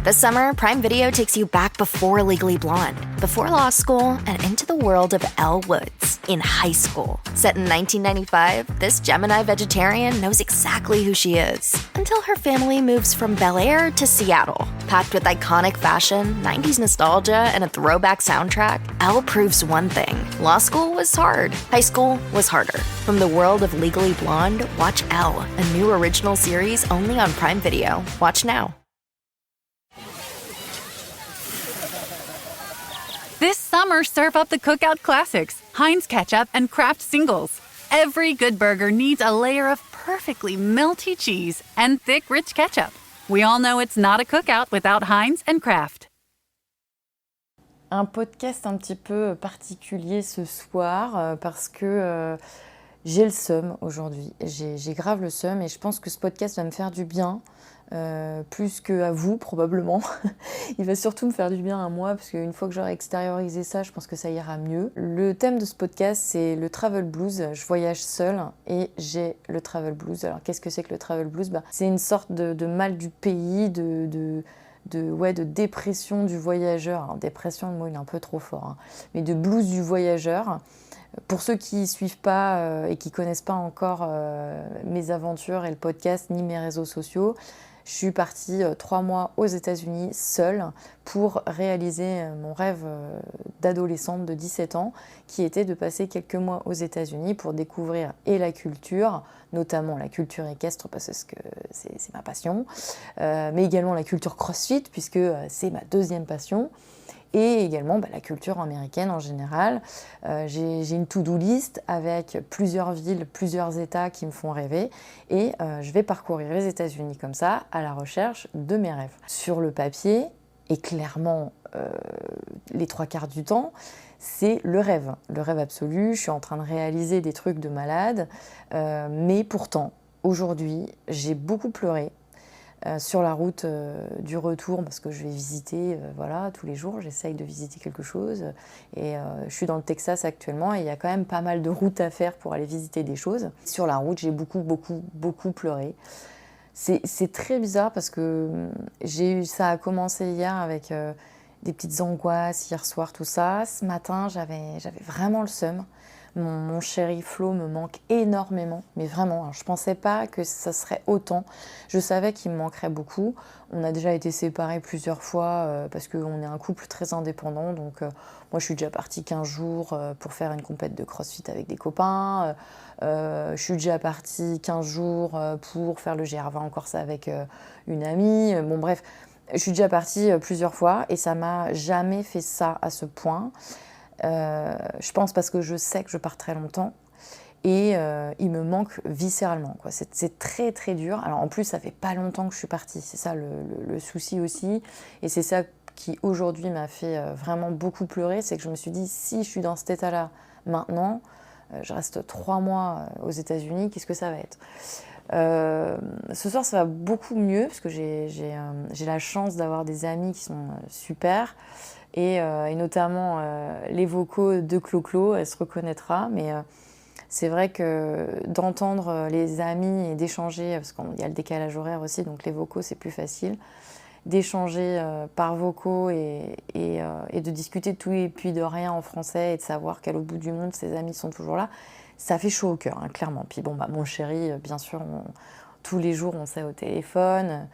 This summer, Prime Video takes you back before Legally Blonde, before law school, and into the world of Elle Woods in high school. Set in 1995, this Gemini vegetarian knows exactly who she is until her family moves from Bel Air to Seattle. Packed with iconic fashion, 90s nostalgia, and a throwback soundtrack, Elle proves one thing. Law school was hard. High school was harder. From the world of Legally Blonde, watch Elle, a new original series only on Prime Video. Watch now. This summer, serve up the Cookout Classics, Heinz Ketchup and Kraft Singles. Every good burger needs a layer of perfectly melty cheese and thick, rich ketchup. We all know it's not a cookout without Heinz and Kraft. Un podcast un petit peu particulier ce soir parce que j'ai le seum aujourd'hui. J'ai grave le seum et je pense que ce podcast va me faire du bien. Plus qu'à vous probablement. Il va surtout me faire du bien à moi parce qu'une fois que j'aurai extériorisé ça, je pense que ça ira mieux. Le thème de ce podcast, c'est le travel blues. Je voyage seule et j'ai le travel blues. Alors qu'est-ce que c'est que le travel blues ? C'est une sorte de mal du pays, de dépression du voyageur. Alors, dépression, le mot il est un peu trop fort, hein. Mais de blues du voyageur. Pour ceux qui ne suivent pas et qui ne connaissent pas encore mes aventures et le podcast ni mes réseaux sociaux, je suis partie 3 mois aux États-Unis seule pour réaliser mon rêve d'adolescente de 17 ans qui était de passer quelques mois aux États-Unis pour découvrir et la culture, notamment la culture équestre parce que c'est ma passion, mais également la culture CrossFit puisque c'est ma deuxième passion. Et également la culture américaine en général. J'ai une to-do list avec plusieurs villes, plusieurs États qui me font rêver. Et je vais parcourir les États-Unis comme ça, à la recherche de mes rêves. Sur le papier, et clairement les 3/4 du temps, c'est le rêve absolu. Je suis en train de réaliser des trucs de malade. Mais pourtant, aujourd'hui, j'ai beaucoup pleuré. Sur la route du retour parce que je vais visiter tous les jours j'essaye de visiter quelque chose et je suis dans le Texas actuellement et il y a quand même pas mal de routes à faire pour aller visiter des choses. Sur la route j'ai beaucoup pleuré. C'est très bizarre parce que ça a commencé hier avec des petites angoisses hier soir tout ça. Ce matin j'avais vraiment le seum. Mon chéri Flo me manque énormément, mais vraiment, alors, je ne pensais pas que ça serait autant. Je savais qu'il me manquerait beaucoup. On a déjà été séparés plusieurs fois parce qu'on est un couple très indépendant. Donc moi, je suis déjà partie 15 jours pour faire une compète de CrossFit avec des copains. Je suis déjà partie 15 jours pour faire le GR20 en Corse avec une amie. Bon bref, je suis déjà partie plusieurs fois et ça ne m'a jamais fait ça à ce point. Je pense parce que je sais que je pars très longtemps et il me manque viscéralement, quoi. C'est très très dur. Alors en plus ça fait pas longtemps que je suis partie, c'est ça le souci aussi et c'est ça qui aujourd'hui m'a fait vraiment beaucoup pleurer, c'est que je me suis dit si je suis dans cet état-là maintenant, je reste 3 mois aux États-Unis, qu'est-ce que ça va être ? Ce soir ça va beaucoup mieux parce que j'ai la chance d'avoir des amis qui sont super. Et notamment les vocaux de Clo-Clo, elle se reconnaîtra, mais c'est vrai que d'entendre les amis et d'échanger, parce qu'il y a le décalage horaire aussi, donc les vocaux c'est plus facile, d'échanger par vocaux et de discuter de tout et puis de rien en français et de savoir qu'à l'autre bout du monde, ses amis sont toujours là, ça fait chaud au cœur, hein, clairement. Puis bon, mon chéri, bien sûr, tous les jours on s'est au téléphone.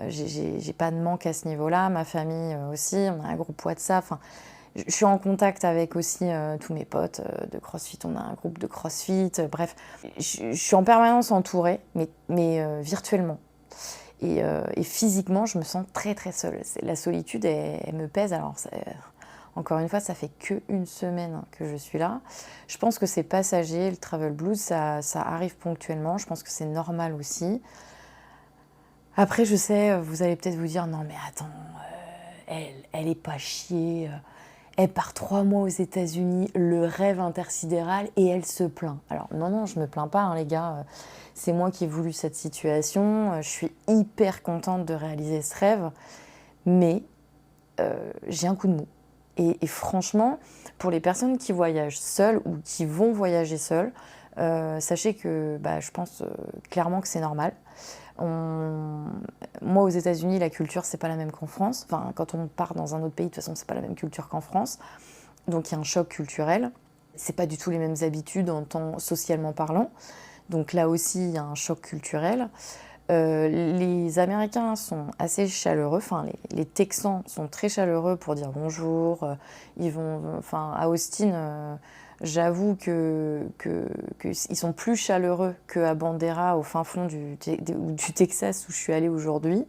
J'ai pas de manque à ce niveau-là, ma famille aussi, on a un groupe WhatsApp. Enfin, je suis en contact avec aussi tous mes potes de CrossFit, on a un groupe de CrossFit, bref. Je suis en permanence entourée, mais virtuellement. Et physiquement, je me sens très très seule. La solitude, elle me pèse. Alors, encore une fois, ça fait qu'une semaine que je suis là. Je pense que c'est passager, le travel blues, ça arrive ponctuellement. Je pense que c'est normal aussi. Après, je sais, vous allez peut-être vous dire « Non, mais attends, elle est pas chiée, elle part 3 mois aux États-Unis, le rêve intersidéral, et elle se plaint. » Alors non, je me plains pas, hein, les gars. C'est moi qui ai voulu cette situation. Je suis hyper contente de réaliser ce rêve, mais j'ai un coup de mou. Et franchement, pour les personnes qui voyagent seules ou qui vont voyager seules, sachez que je pense clairement que c'est normal. Moi, aux États-Unis, la culture, c'est pas la même qu'en France. Enfin, quand on part dans un autre pays, de toute façon, c'est pas la même culture qu'en France. Donc, il y a un choc culturel. C'est pas du tout les mêmes habitudes en temps socialement parlant. Donc là aussi, il y a un choc culturel. Les Américains sont assez chaleureux. Enfin, les Texans sont très chaleureux pour dire bonjour. Enfin, à Austin, j'avoue qu'ils sont plus chaleureux qu'à Bandera, au fin fond du Texas où je suis allée aujourd'hui.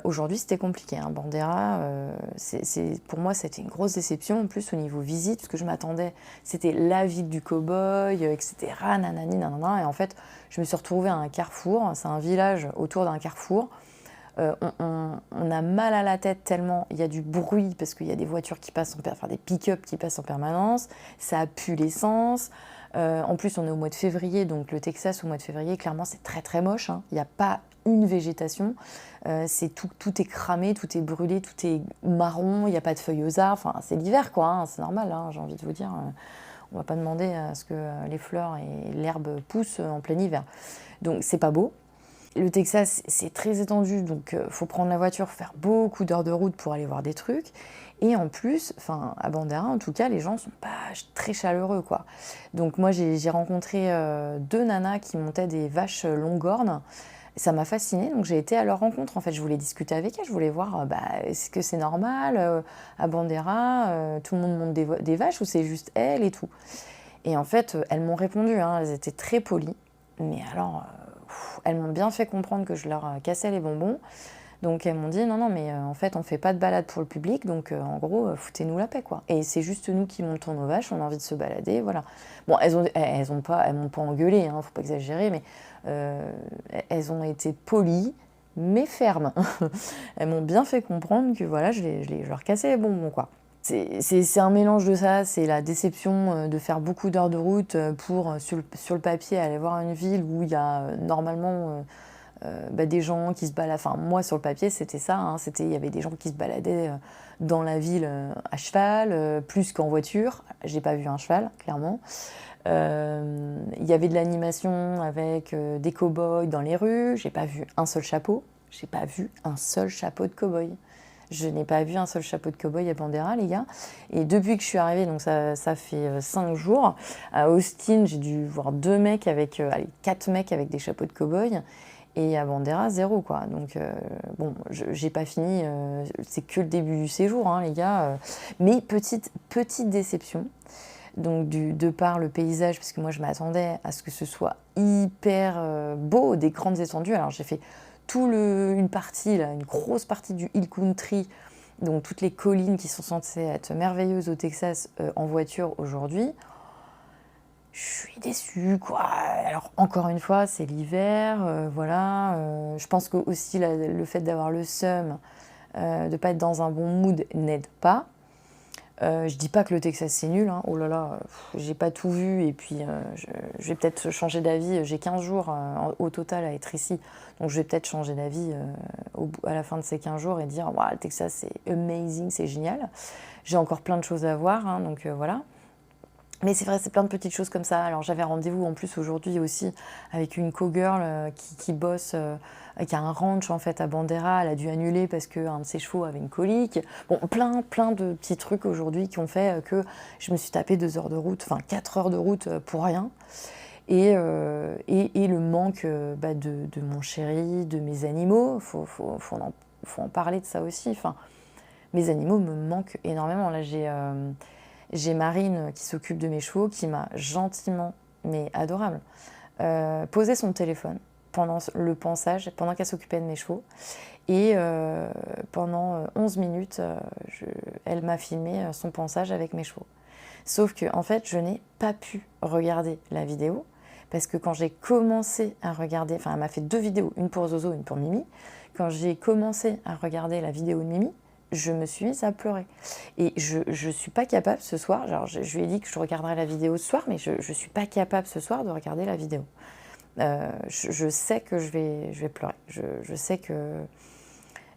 Aujourd'hui, c'était compliqué. Hein. Bandera, pour moi, c'était une grosse déception. En plus, au niveau visite, parce que je m'attendais, c'était la ville du cow-boy, etc. Nanani, nanana. Et en fait, je me suis retrouvée à un carrefour. C'est un village autour d'un carrefour. On a mal à la tête tellement il y a du bruit, parce qu'il y a des voitures qui passent, enfin des pick-up qui passent en permanence. Ça pue l'essence. En plus, on est au mois de février, donc le Texas au mois de février, clairement, c'est très très moche. Hein. Il n'y a pas une végétation. Tout est cramé, tout est brûlé, tout est marron, il n'y a pas de feuilles aux arbres. Enfin, c'est l'hiver, quoi, hein, c'est normal, hein, j'ai envie de vous dire. On ne va pas demander à ce que les fleurs et l'herbe poussent en plein hiver. Donc, c'est pas beau. Le Texas, c'est très étendu, donc faut prendre la voiture, faire beaucoup d'heures de route pour aller voir des trucs. Et en plus, à Bandera, en tout cas, les gens sont pas très chaleureux, quoi. Donc moi, j'ai rencontré 2 nanas qui montaient des vaches longhornes. Ça m'a fascinée, donc j'ai été à leur rencontre. En fait, je voulais discuter avec elles, je voulais voir, est-ce que c'est normal à Bandera, tout le monde monte des vaches ou c'est juste elles et tout. Et en fait, elles m'ont répondu, hein, elles étaient très polies, mais alors, elles m'ont bien fait comprendre que je leur cassais les bonbons. Donc elles m'ont dit non, mais en fait on fait pas de balade pour le public, donc en gros foutez-nous la paix quoi. Et c'est juste nous qui montons nos vaches, on a envie de se balader, voilà. Bon, elles m'ont pas engueulé, hein, faut pas exagérer, mais elles ont été polies mais fermes. Elles m'ont bien fait comprendre que voilà, je leur cassais les bonbons quoi. C'est un mélange de ça, c'est la déception de faire beaucoup d'heures de route pour, sur le papier, aller voir une ville où il y a normalement des gens qui se baladent. Enfin, moi, sur le papier, c'était ça. Hein, il y avait des gens qui se baladaient dans la ville à cheval, plus qu'en voiture. J'ai pas vu un cheval, clairement. Il y avait de l'animation avec des cow-boys dans les rues. J'ai pas vu un seul chapeau. J'ai pas vu un seul chapeau de cow-boy. Je n'ai pas vu un seul chapeau de cow-boy à Bandera, les gars. Et depuis que je suis arrivée, donc ça fait 5 jours, à Austin, j'ai dû voir 4 mecs avec des chapeaux de cow-boy. Et à Bandera, 0, quoi. Donc, bon, j'ai pas fini, c'est que le début du séjour, hein, les gars. Mais petite déception. Donc, de par le paysage, parce que moi, je m'attendais à ce que ce soit hyper beau, des grandes étendues. Alors, j'ai fait une grosse partie du Hill Country, donc toutes les collines qui sont censées être merveilleuses au Texas en voiture aujourd'hui. Je suis déçue, quoi. Alors, encore une fois, c'est l'hiver, voilà. Je pense que aussi le fait d'avoir le seum, de ne pas être dans un bon mood n'aide pas. Je dis pas que le Texas c'est nul, hein. Oh là là, j'ai pas tout vu et puis je vais peut-être changer d'avis. J'ai 15 jours au total à être ici, donc je vais peut-être changer d'avis à la fin de ces 15 jours et dire wow, le Texas c'est amazing, c'est génial. J'ai encore plein de choses à voir, hein, donc voilà. Mais c'est vrai, c'est plein de petites choses comme ça. Alors j'avais rendez-vous en plus aujourd'hui aussi avec une cowgirl qui bosse, qui a un ranch en fait à Bandera. Elle a dû annuler parce qu'un de ses chevaux avait une colique. Bon, plein de petits trucs aujourd'hui qui ont fait que je me suis tapé 2 heures de route, enfin 4 heures de route pour rien. Et le manque de mon chéri, de mes animaux, faut en parler de ça aussi. Enfin, mes animaux me manquent énormément. Là, j'ai Marine qui s'occupe de mes chevaux, qui m'a gentiment, mais adorable, posé son téléphone pendant le pansage, pendant qu'elle s'occupait de mes chevaux. Et pendant 11 minutes, elle m'a filmé son pansage avec mes chevaux. Sauf que, en fait, je n'ai pas pu regarder la vidéo, parce que quand j'ai commencé à regarder, enfin, elle m'a fait 2 vidéos, une pour Zozo, une pour Mimi. Quand j'ai commencé à regarder la vidéo de Mimi, je me suis mise à pleurer. Et je suis pas capable ce soir, alors je lui ai dit que je regarderais la vidéo ce soir, mais je suis pas capable ce soir de regarder la vidéo. Je sais que je vais pleurer. Je sais que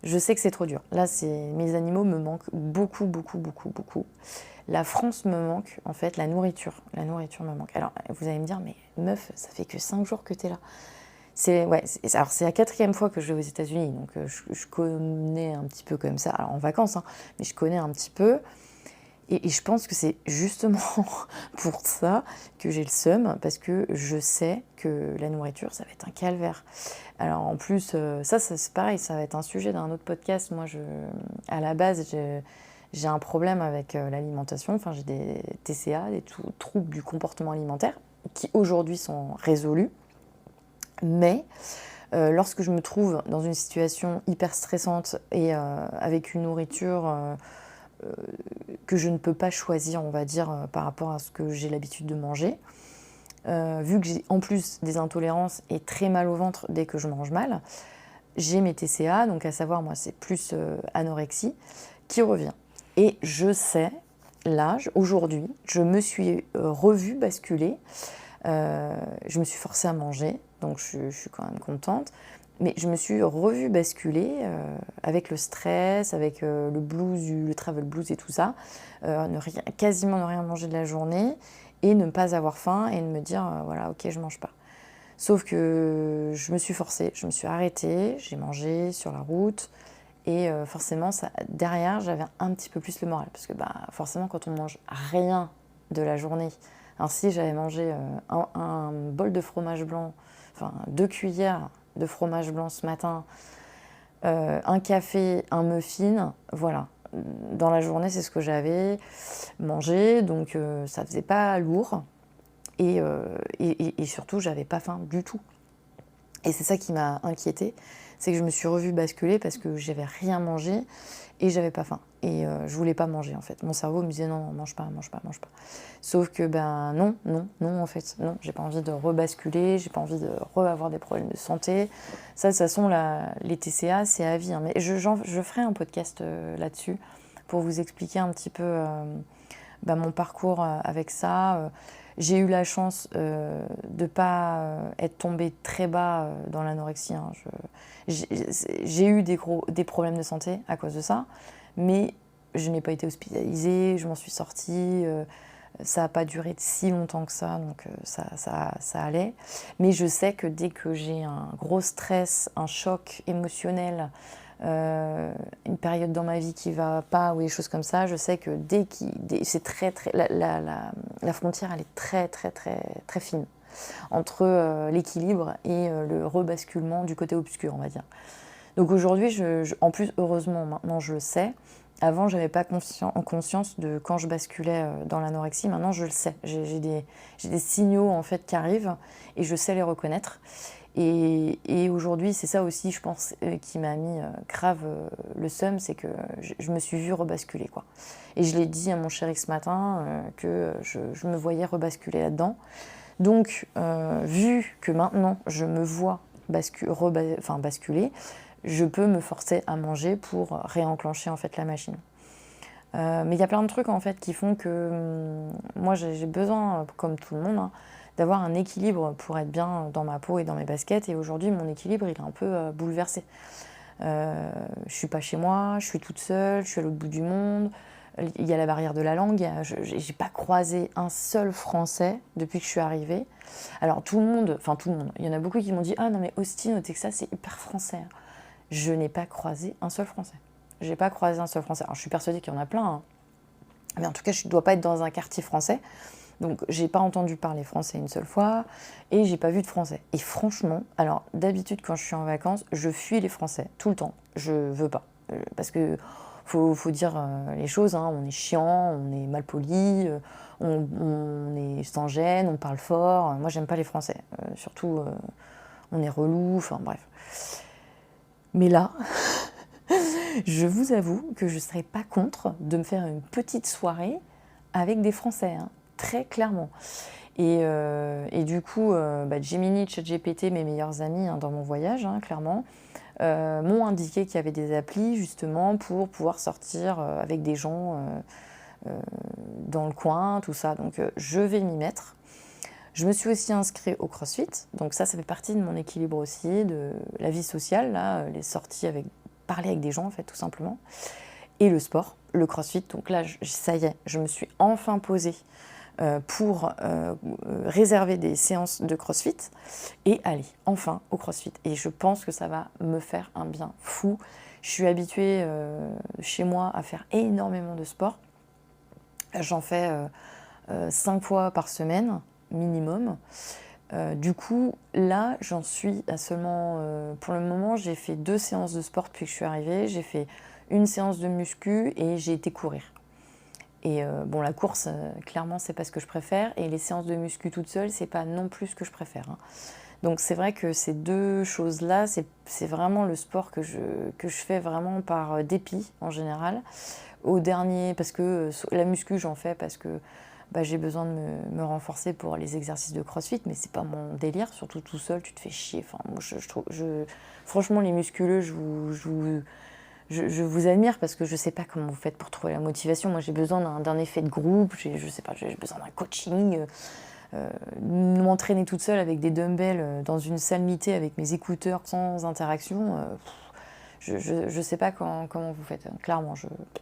c'est trop dur. Là, mes animaux me manquent beaucoup. La France me manque, en fait, la nourriture. La nourriture me manque. Alors, vous allez me dire, mais meuf, ça fait que 5 jours que tu es là. Alors c'est la 4e fois que je vais aux États-Unis, donc je connais un petit peu comme ça, alors en vacances, hein, mais je connais un petit peu. Et je pense que c'est justement pour ça que j'ai le seum, parce que je sais que la nourriture, ça va être un calvaire. Alors en plus, ça c'est pareil, ça va être un sujet d'un autre podcast. Moi, à la base, j'ai un problème avec l'alimentation, enfin j'ai des TCA, des troubles du comportement alimentaire, qui aujourd'hui sont résolus. Mais lorsque je me trouve dans une situation hyper stressante et avec une nourriture que je ne peux pas choisir, on va dire, par rapport à ce que j'ai l'habitude de manger, vu que j'ai en plus des intolérances et très mal au ventre dès que je mange mal, j'ai mes TCA, donc à savoir, moi, c'est plus anorexie, qui revient. Et je sais, là, aujourd'hui, je me suis revue basculer, je me suis forcée à manger, donc je suis quand même contente, mais je me suis revue basculer avec le stress, avec le blues, le travel blues et tout ça, quasiment ne rien manger de la journée et ne pas avoir faim et de me dire, voilà, ok, je mange pas. Sauf que je me suis forcée, je me suis arrêtée, j'ai mangé sur la route et forcément, derrière, j'avais un petit peu plus le moral. Parce que forcément, quand on mange rien de la journée, alors si j'avais mangé un bol de fromage blanc, enfin 2 cuillères de fromage blanc ce matin, un café, un muffin, voilà. Dans la journée, c'est ce que j'avais mangé, donc ça faisait pas lourd. Et surtout, j'avais pas faim du tout. Et c'est ça qui m'a inquiétée, c'est que je me suis revue basculer parce que j'avais rien mangé et j'avais pas faim. Et je voulais pas manger en fait. Mon cerveau me disait non, mange pas, mange pas, mange pas. Sauf que non en fait, non, j'ai pas envie de rebasculer, j'ai pas envie de avoir des problèmes de santé. Ça, de toute façon, les TCA, c'est à vie. Hein. Mais je ferai un podcast là-dessus pour vous expliquer un petit peu mon parcours avec ça. J'ai eu la chance de ne pas être tombée très bas dans l'anorexie. Hein. J'ai eu des problèmes de santé à cause de ça, mais je n'ai pas été hospitalisée, je m'en suis sortie. Ça n'a pas duré si longtemps que ça, donc ça allait. Mais je sais que dès que j'ai un gros stress, un choc émotionnel, une période dans ma vie qui va pas ou des choses comme ça, je sais que c'est très la frontière elle est très très très très fine entre l'équilibre et le rebasculement du côté obscur, on va dire. Donc aujourd'hui, en plus heureusement maintenant je le sais. Avant, j'avais pas conscience de quand je basculais dans l'anorexie. Maintenant, je le sais. J'ai des signaux en fait qui arrivent et je sais les reconnaître. Et aujourd'hui, c'est ça aussi, je pense, qui m'a mis grave le seum, c'est que je me suis vue rebasculer, quoi. Et je l'ai dit à mon chéri ce matin que je me voyais rebasculer là-dedans. Donc, vu que maintenant, je me vois basculer, je peux me forcer à manger pour réenclencher en fait la machine. Mais il y a plein de trucs en fait qui font que moi j'ai besoin, comme tout le monde, hein, d'avoir un équilibre pour être bien dans ma peau et dans mes baskets. Et aujourd'hui, mon équilibre, il est un peu bouleversé. Je suis pas chez moi, je suis toute seule, je suis à l'autre bout du monde. Il y a la barrière de la langue. J'ai pas croisé un seul Français depuis que je suis arrivée. Alors tout le monde, il y en a beaucoup qui m'ont dit « Ah non mais Austin, au Texas, c'est hyper français. » Je n'ai pas croisé un seul Français. J'ai pas croisé un seul Français. Alors je suis persuadée qu'il y en a plein, hein. Mais en tout cas, je ne dois pas être dans un quartier français. Donc, j'ai pas entendu parler français une seule fois et j'ai pas vu de français. Et franchement, alors d'habitude, quand je suis en vacances, je fuis les Français tout le temps. Je veux pas. Parce que faut dire les choses, hein. On est chiant, on est mal poli, on est sans gêne, on parle fort. Moi, j'aime pas les Français. Surtout, on est relou, enfin bref. Mais là, je vous avoue que je ne serais pas contre de me faire une petite soirée avec des Français, hein, très clairement. Et du coup, Gemini, ChatGPT, mes meilleurs amis hein, dans mon voyage, hein, clairement, m'ont indiqué qu'il y avait des applis justement pour pouvoir sortir avec des gens dans le coin, tout ça. Donc je vais m'y mettre. Je me suis aussi inscrite au CrossFit, donc ça fait partie de mon équilibre aussi, de la vie sociale, là, les sorties parler avec des gens en fait, tout simplement. Et le sport, le CrossFit, donc là, ça y est, je me suis enfin posée pour réserver des séances de CrossFit et aller enfin au CrossFit. Et je pense que ça va me faire un bien fou. Je suis habituée chez moi à faire énormément de sport. J'en fais 5 fois par semaine minimum. Du coup, là, j'en suis à seulement... pour le moment, j'ai fait 2 séances de sport depuis que je suis arrivée. J'ai fait une séance de muscu et j'ai été courir. Et bon, la course, clairement, c'est pas ce que je préfère. Et les séances de muscu toute seule, c'est pas non plus ce que je préfère. Hein. Donc c'est vrai que ces 2 choses-là, c'est vraiment le sport que je fais vraiment par dépit en général. Au dernier, parce que la muscu, j'en fais parce que j'ai besoin de me renforcer pour les exercices de CrossFit, mais c'est pas mon délire, surtout tout seul, tu te fais chier. Enfin, moi, franchement, les musculeux, je vous admire parce que je sais pas comment vous faites pour trouver la motivation. Moi, j'ai besoin d'un effet de groupe, je sais pas, j'ai besoin d'un coaching. M'entraîner toute seule avec des dumbbells dans une salle mitée avec mes écouteurs sans interaction, je sais pas comment vous faites. Clairement,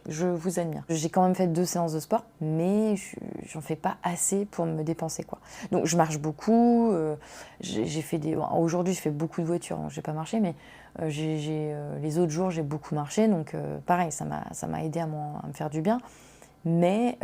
je vous admire. J'ai quand même fait 2 séances de sport, mais j'en fais pas assez pour me dépenser, quoi. Donc je marche beaucoup. J'ai fait aujourd'hui, je fais beaucoup de voitures, donc j'ai pas marché, mais les autres jours, j'ai beaucoup marché. Donc pareil, ça m'a aidé à me faire du bien. Mais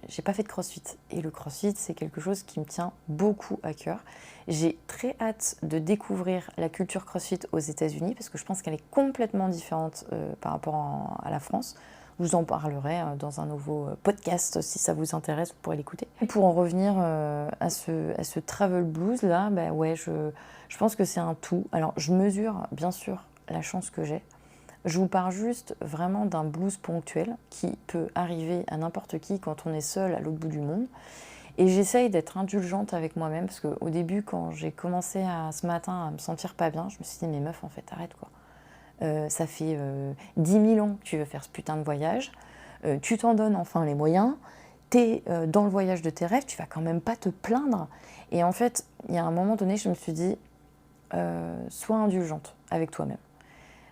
j'ai pas fait de CrossFit. Et le CrossFit, c'est quelque chose qui me tient beaucoup à cœur. J'ai très hâte de découvrir la culture CrossFit aux États-Unis parce que je pense qu'elle est complètement différente par rapport à la France. Je vous en parlerai dans un nouveau podcast. Si ça vous intéresse, vous pourrez l'écouter. Et pour en revenir à ce travel blues là, ouais, je pense que c'est un tout. Alors, je mesure bien sûr la chance que j'ai. Je vous parle juste vraiment d'un blues ponctuel qui peut arriver à n'importe qui quand on est seul à l'autre bout du monde. Et j'essaye d'être indulgente avec moi-même parce qu'au début, quand j'ai commencé ce matin à me sentir pas bien, je me suis dit, mais meuf, en fait, arrête quoi. Ça fait 10 000 ans que tu veux faire ce putain de voyage. Tu t'en donnes enfin les moyens. T'es dans le voyage de tes rêves, tu vas quand même pas te plaindre. Et en fait, il y a un moment donné, je me suis dit, sois indulgente avec toi-même.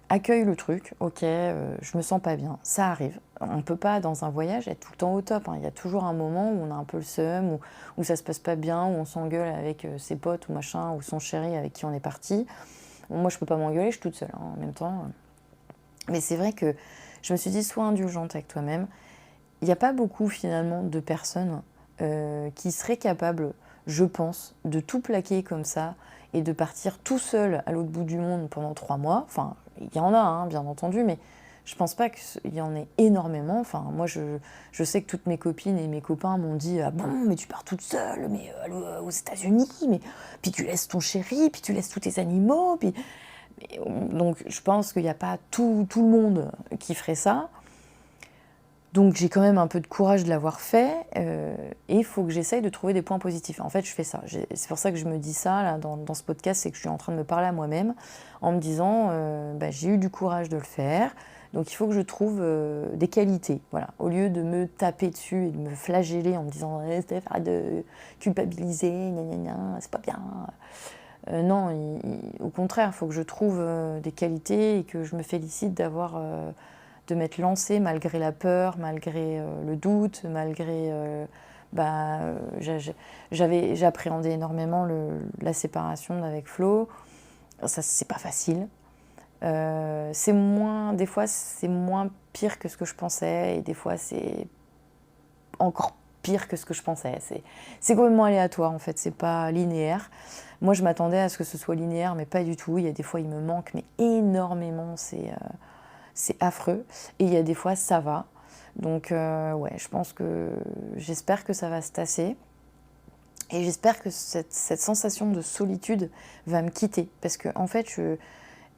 Accueille le truc, ok, je me sens pas bien, ça arrive. On ne peut pas, dans un voyage, être tout le temps au top. Hein. Il y a toujours un moment où on a un peu le seum, où ça se passe pas bien, où on s'engueule avec ses potes ou machin, ou son chéri avec qui on est parti. Bon, moi, je peux pas m'engueuler, je suis toute seule en même temps. Mais c'est vrai que je me suis dit, sois indulgente avec toi-même. Il n'y a pas beaucoup, finalement, de personnes qui seraient capables, je pense, de tout plaquer comme ça et de partir tout seul à l'autre bout du monde pendant 3 mois. Enfin, il y en a, hein, bien entendu, mais je pense pas qu'il y en ait énormément. Enfin, moi, je sais que toutes mes copines et mes copains m'ont dit « Ah bon, mais tu pars toute seule, mais aux États-Unis, mais puis tu laisses ton chéri, puis tu laisses tous tes animaux. » Donc, je pense qu'il n'y a pas tout le monde qui ferait ça. Donc j'ai quand même un peu de courage de l'avoir fait et il faut que j'essaye de trouver des points positifs. En fait, je fais ça. C'est pour ça que je me dis ça là, dans ce podcast, c'est que je suis en train de me parler à moi-même en me disant j'ai eu du courage de le faire, donc il faut que je trouve des qualités. Voilà. Au lieu de me taper dessus et de me flageller en me disant Steph, arrête de culpabiliser, gna gna gna, c'est pas bien. Non, au contraire, il faut que je trouve des qualités et que je me félicite de m'être lancée malgré la peur, malgré le doute, malgré... j'appréhendais énormément la séparation avec Flo. Ça, c'est pas facile. Des fois, c'est moins pire que ce que je pensais, et des fois, c'est encore pire que ce que je pensais. C'est complètement aléatoire, en fait, c'est pas linéaire. Moi, je m'attendais à ce que ce soit linéaire, mais pas du tout. Il y a des fois, il me manque, mais énormément, c'est affreux. Et il y a des fois, ça va. Donc, ouais, j'espère que ça va se tasser. Et j'espère que cette sensation de solitude va me quitter. Parce que, en fait,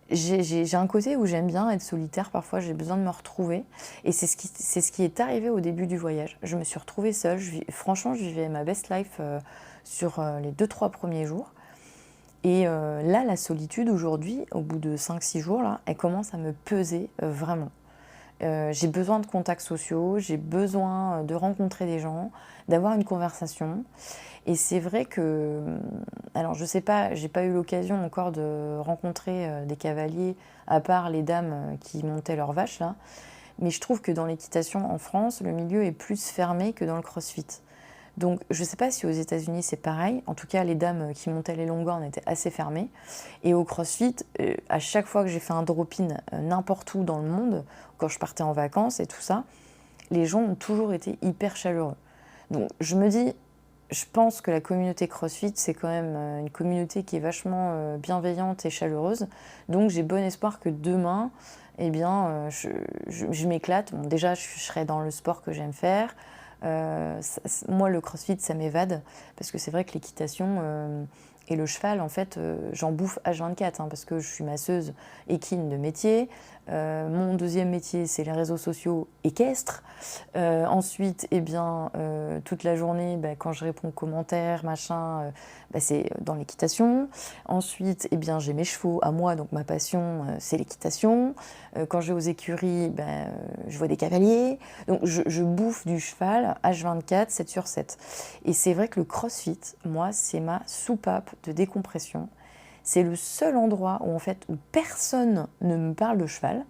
j'ai un côté où j'aime bien être solitaire. Parfois, j'ai besoin de me retrouver. Et c'est ce qui est arrivé au début du voyage. Je me suis retrouvée seule. Franchement, je vivais ma best life sur les 2-3 premiers jours. Et là, la solitude, aujourd'hui, au bout de 5-6 jours, là, elle commence à me peser vraiment. J'ai besoin de contacts sociaux, j'ai besoin de rencontrer des gens, d'avoir une conversation. Et c'est vrai que, alors je sais pas, j'ai pas eu l'occasion encore de rencontrer des cavaliers, à part les dames qui montaient leurs vaches, là. Mais je trouve que dans l'équitation en France, le milieu est plus fermé que dans le crossfit. Donc je ne sais pas si aux États-Unis c'est pareil. En tout cas, les dames qui montaient les longueurs étaient assez fermées. Et au CrossFit, à chaque fois que j'ai fait un drop-in n'importe où dans le monde, quand je partais en vacances et tout ça, les gens ont toujours été hyper chaleureux. Donc je me dis, je pense que la communauté CrossFit, c'est quand même une communauté qui est vachement bienveillante et chaleureuse. Donc j'ai bon espoir que demain, eh bien, je m'éclate. Bon, déjà, je serai dans le sport que j'aime faire. Moi, le CrossFit, ça m'évade. Parce que c'est vrai que l'équitation et le cheval, en fait, j'en bouffe H24, hein, parce que je suis masseuse équine de métier. Mon deuxième métier, c'est les réseaux sociaux équestres. Ensuite, eh bien, toute la journée, quand je réponds aux commentaires, machin, c'est dans l'équitation. Ensuite, eh bien, j'ai mes chevaux à moi, donc ma passion, c'est l'équitation. Quand je vais aux écuries, je vois des cavaliers. Donc, je bouffe du cheval H24, 7 sur 7. Et c'est vrai que le CrossFit, moi, c'est ma soupape de décompression. C'est le seul endroit où, en fait, où personne ne me parle de cheval.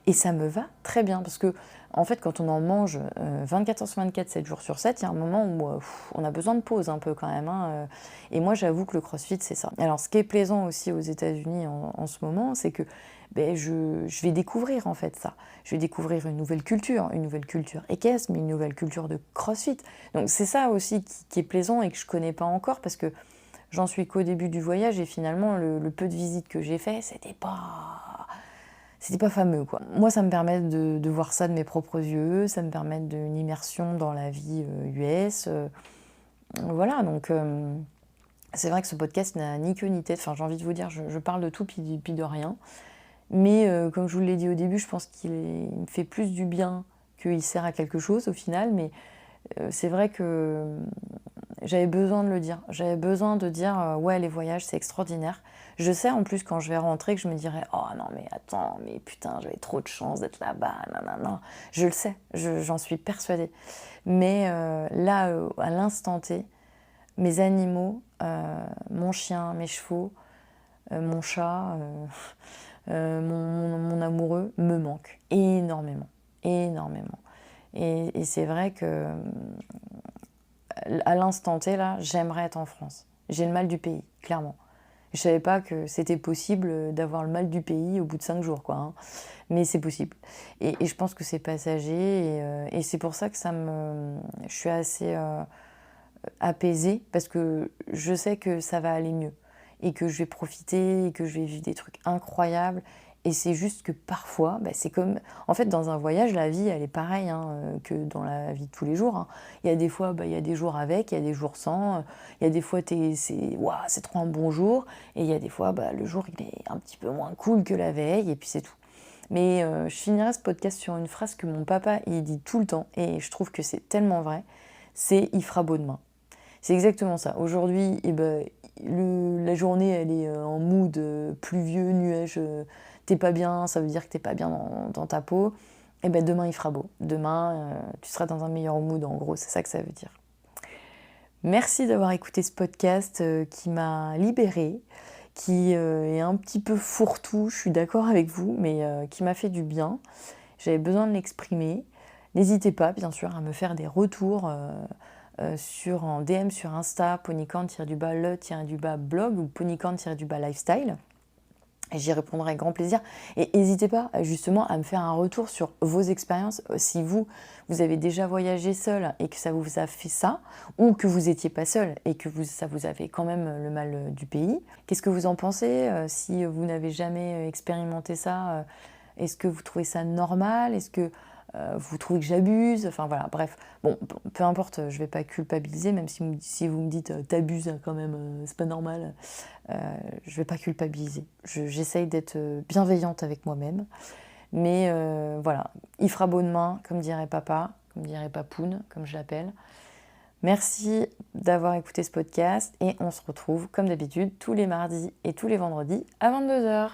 Et ça me va très bien. Parce que, en fait, quand on en mange 24 heures sur 24, 7 jours sur 7, il y a un moment où on a besoin de pause un peu quand même. Hein. Et moi, j'avoue que le CrossFit, c'est ça. Alors, ce qui est plaisant aussi aux États-Unis en ce moment, c'est que je vais découvrir en fait ça. Je vais découvrir une nouvelle culture équestre, mais une nouvelle culture de CrossFit. Donc c'est ça aussi qui est plaisant et que je connais pas encore parce que j'en suis qu'au début du voyage et finalement le peu de visites que j'ai fait, c'était pas fameux quoi. Moi ça me permet de voir ça de mes propres yeux, ça me permet d'une immersion dans la vie US. Voilà donc c'est vrai que ce podcast n'a ni queue ni tête. Enfin j'ai envie de vous dire, je parle de tout puis de rien. Mais comme je vous l'ai dit au début, je pense qu'il me fait plus du bien qu'il sert à quelque chose au final. Mais c'est vrai que j'avais besoin de le dire. J'avais besoin de dire ouais, les voyages, c'est extraordinaire. Je sais en plus quand je vais rentrer que je me dirais oh non, mais attends, mais putain, j'avais trop de chance d'être là-bas. Non. Je le sais, j'en suis persuadée. Mais là, à l'instant T, mes animaux, mon chien, mes chevaux, mon chat. Mon amoureux me manque énormément. Et c'est vrai que à l'instant T, là, j'aimerais être en France. J'ai le mal du pays, clairement. Je savais pas que c'était possible d'avoir le mal du pays au bout de 5 jours, quoi. Hein. Mais c'est possible. Et je pense que c'est passager. Et c'est pour ça que je suis assez apaisée, parce que je sais que ça va aller mieux. Et que je vais profiter, et que je vais vivre des trucs incroyables. Et c'est juste que parfois, c'est comme... En fait, dans un voyage, la vie, elle est pareille que dans la vie de tous les jours. Hein. Il y a des fois, il y a des jours avec, il y a des jours sans. Il y a des fois, c'est trop un bon jour. Et il y a des fois, le jour, il est un petit peu moins cool que la veille. Et puis, c'est tout. Mais je finirai ce podcast sur une phrase que mon papa, il dit tout le temps. Et je trouve que c'est tellement vrai. C'est « il fera beau demain ». C'est exactement ça. Aujourd'hui, la journée, elle est en mood pluvieux, nuage, t'es pas bien, ça veut dire que t'es pas bien dans ta peau. Et demain, il fera beau. Demain, tu seras dans un meilleur mood, en gros, c'est ça que ça veut dire. Merci d'avoir écouté ce podcast qui m'a libérée, qui est un petit peu fourre-tout, je suis d'accord avec vous, mais qui m'a fait du bien. J'avais besoin de l'exprimer. N'hésitez pas, bien sûr, à me faire des retours en DM sur Insta, ponycorn-le-blog ou ponycorn-lifestyle. Et j'y répondrai avec grand plaisir. Et n'hésitez pas justement à me faire un retour sur vos expériences. Si vous avez déjà voyagé seul et que ça vous a fait ça, ou que vous n'étiez pas seul et que ça vous avait quand même le mal du pays. Qu'est-ce que vous en pensez? Si vous n'avez jamais expérimenté ça, est-ce que vous trouvez ça normal? Est-ce que vous trouvez que j'abuse? Enfin voilà, bref. Bon, peu importe, je vais pas culpabiliser, même si vous me dites t'abuses quand même, c'est pas normal. Je vais pas culpabiliser. J'essaye d'être bienveillante avec moi-même. Mais voilà, il fera beau demain, comme dirait papa, comme dirait Papoun, comme je l'appelle. Merci d'avoir écouté ce podcast et on se retrouve comme d'habitude tous les mardis et tous les vendredis à 22h.